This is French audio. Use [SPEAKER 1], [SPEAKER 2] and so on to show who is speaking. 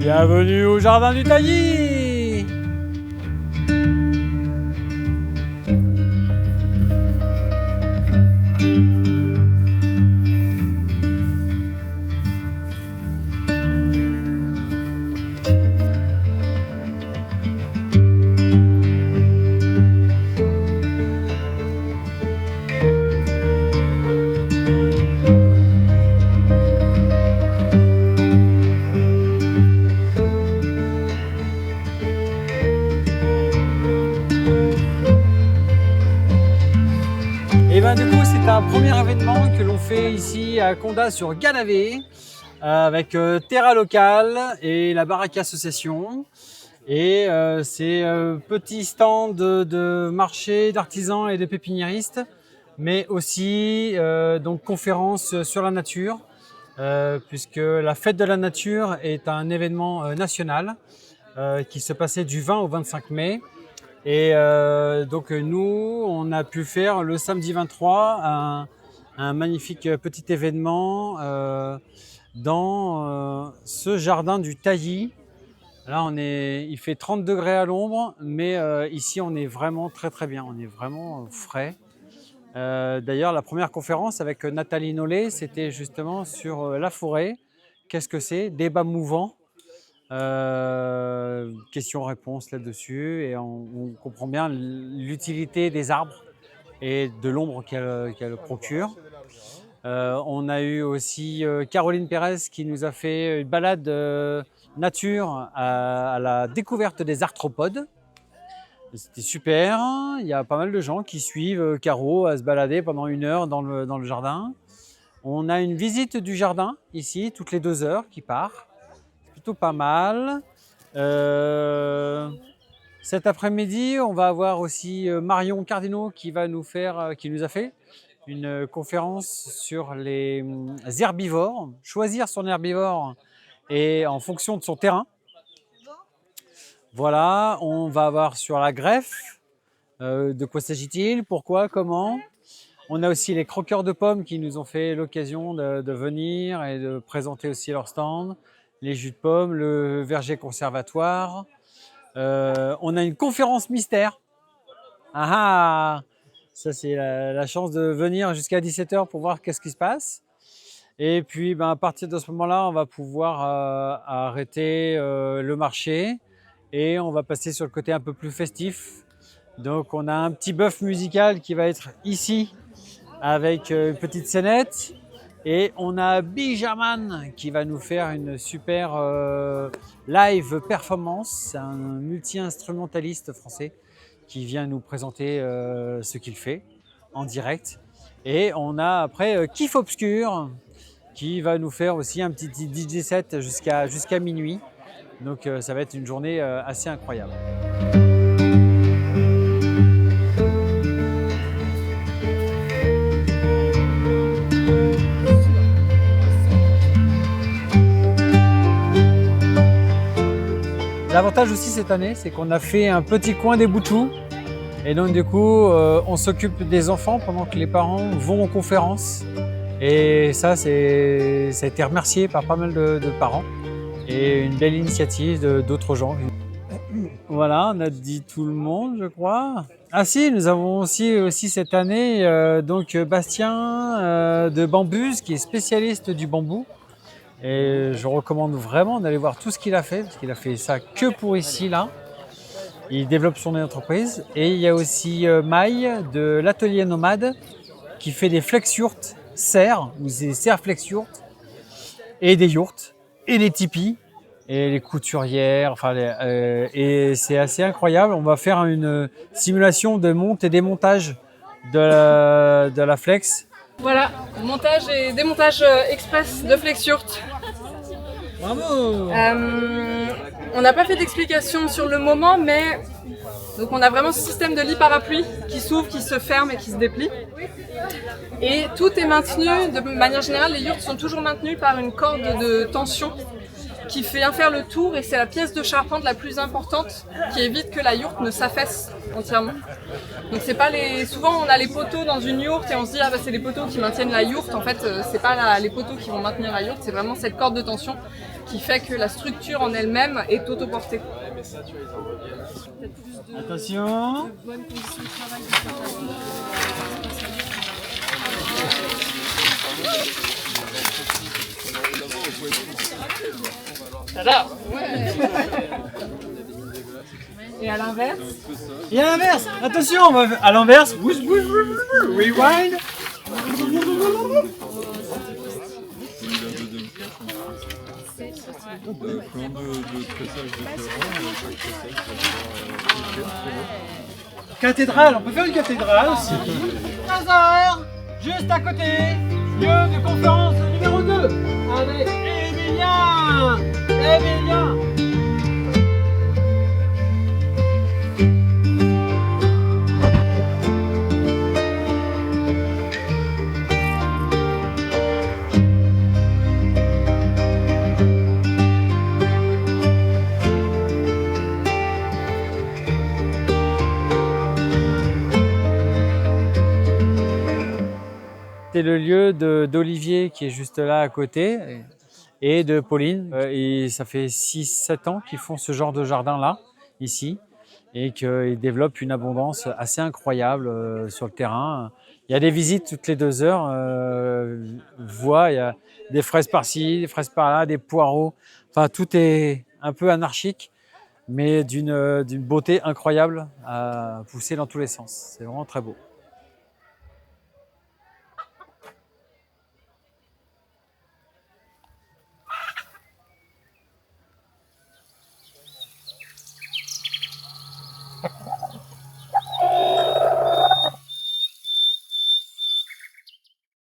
[SPEAKER 1] Bienvenue au jardin du Taillis. Et ben du coup c'est un premier événement que l'on fait ici à Condat sur Ganavé avec Terra Locale et la Baraque Association. Et c'est petit stand de marché, d'artisans et de pépiniéristes, mais aussi donc conférence sur la nature, puisque la fête de la nature est un événement national qui se passait du 20 au 25 mai. Et donc nous, on a pu faire le samedi 23 un magnifique petit événement dans ce jardin du Taillis. Là, il fait 30 degrés à l'ombre, mais ici, on est vraiment très très bien. On est vraiment frais. D'ailleurs, la première conférence avec Nathalie Nollet, c'était justement sur la forêt. Qu'est-ce que c'est? Débat mouvant. Questions-réponses là-dessus. Et on comprend bien l'utilité des arbres et de l'ombre qu'elle procure. On a eu aussi Caroline Pérez qui nous a fait une balade nature à la découverte des arthropodes. C'était super. Il y a pas mal de gens qui suivent Caro à se balader pendant 1 heure dans le jardin. On a une visite du jardin ici, toutes les 2 heures qui part. C'est plutôt pas mal. Cet après-midi, on va avoir aussi Marion Cardinaux qui nous a fait une conférence sur les herbivores, choisir son herbivore et en fonction de son terrain. Voilà, on va avoir sur la greffe, de quoi s'agit-il, pourquoi, comment. On a aussi les croqueurs de pommes qui nous ont fait l'occasion de venir et de présenter aussi leur stand, les jus de pommes, le verger conservatoire. On a une conférence mystère. Ah ah, ça c'est la chance de venir jusqu'à 17h pour voir qu'est-ce qui se passe. Et puis à partir de ce moment-là, on va pouvoir arrêter le marché et on va passer sur le côté un peu plus festif. Donc on a un petit bœuf musical qui va être ici avec une petite scénette. Et on a Bijaman qui va nous faire une super live performance. C'est un multi-instrumentaliste français qui vient nous présenter ce qu'il fait en direct. Et on a après Kiff Obscur qui va nous faire aussi un petit DJ set jusqu'à minuit. Donc ça va être une journée assez incroyable. L'avantage aussi cette année, c'est qu'on a fait un petit coin des Boutchous. Et donc du coup, on s'occupe des enfants pendant que les parents vont aux conférences. Et ça a été remercié par pas mal de parents. Et une belle initiative d'autres gens. Voilà, on a dit tout le monde, je crois. Ah si, nous avons aussi cette année donc Bastien de Bambuse, qui est spécialiste du bambou. Et je recommande vraiment d'aller voir tout ce qu'il a fait, parce qu'il a fait ça que pour ici, là. Il développe son entreprise. Et il y a aussi Maï de l'Atelier Nomade, qui fait des flex-yurts serres, ou des serres flex-yurts, et des yurts, et des tipis, et les couturières, et c'est assez incroyable. On va faire une simulation de monte et démontage de la flex.
[SPEAKER 2] Voilà, montage et démontage express de flex-yurt.
[SPEAKER 1] Bravo!
[SPEAKER 2] On n'a pas fait d'explication sur le moment, mais donc on a vraiment ce système de lit parapluie qui s'ouvre, qui se ferme et qui se déplie. Et tout est maintenu, de manière générale, les yurts sont toujours maintenus par une corde de tension qui vient faire le tour, et c'est la pièce de charpente la plus importante qui évite que la yourte ne s'affaisse entièrement. Donc c'est pas les. Souvent on a les poteaux dans une yourte et on se dit ah bah c'est les poteaux qui maintiennent la yourte. En fait c'est pas les poteaux qui vont maintenir la yourte, c'est vraiment cette corde de tension qui fait que la structure en elle-même est autoportée.
[SPEAKER 1] Attention.
[SPEAKER 2] Et à l'inverse.
[SPEAKER 1] Et à l'inverse, attention, on va à l'inverse. Rewind.
[SPEAKER 3] Plein de tressages différents. Chaque tressage,
[SPEAKER 1] Cathédrale, on peut faire une cathédrale aussi. Hasard, juste à côté, lieu de conférence numéro 2 avec Emilien. Emilien. C'est le lieu d'Olivier qui est juste là à côté et de Pauline. Et ça fait 6-7 ans qu'ils font ce genre de jardin-là, ici, et qu'ils développent une abondance assez incroyable sur le terrain. Il y a des visites toutes les 2 heures. Il y a des fraises par-ci, des fraises par-là, des poireaux. Enfin, tout est un peu anarchique, mais d'une beauté incroyable à pousser dans tous les sens. C'est vraiment très beau.